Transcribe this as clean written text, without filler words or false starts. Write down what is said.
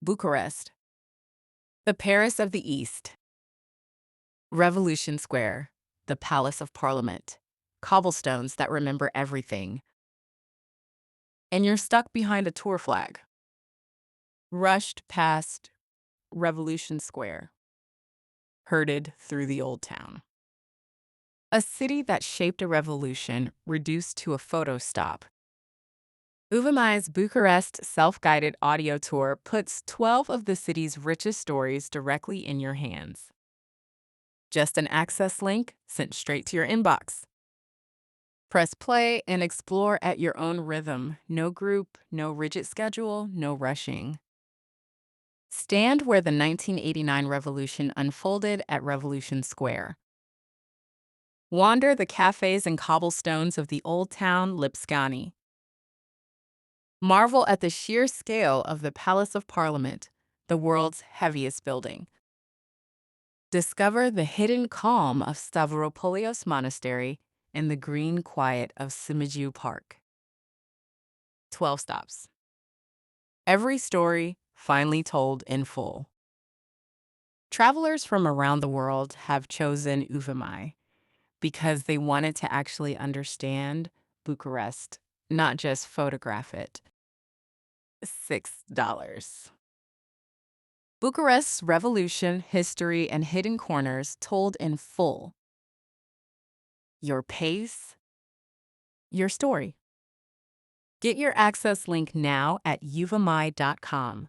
Bucharest, the Paris of the East. Revolution Square, the Palace of Parliament. Cobblestones that remember everything. And you're stuck behind a tour flag. Rushed past Revolution Square, herded through the old town. A city that shaped a revolution reduced to a photo stop. Uvamai's Bucharest self-guided audio tour puts 12 of the city's richest stories directly in your hands. Just an access link sent straight to your inbox. Press play and explore at your own rhythm. No group, no rigid schedule, no rushing. Stand where the 1989 revolution unfolded at Revolution Square. Wander the cafes and cobblestones of the old town Lipscani. Marvel at the sheer scale of the Palace of Parliament, the world's heaviest building. Discover the hidden calm of Stavropolios Monastery and the green quiet of Simijiu Park. 12 stops. Every story finally told in full. Travelers from around the world have chosen Uvamai because they wanted to actually understand Bucharest, not just photograph it. $6. Bucharest's revolution, history, and hidden corners told in full. Your pace, your story. Get your access link now at uvamai.com.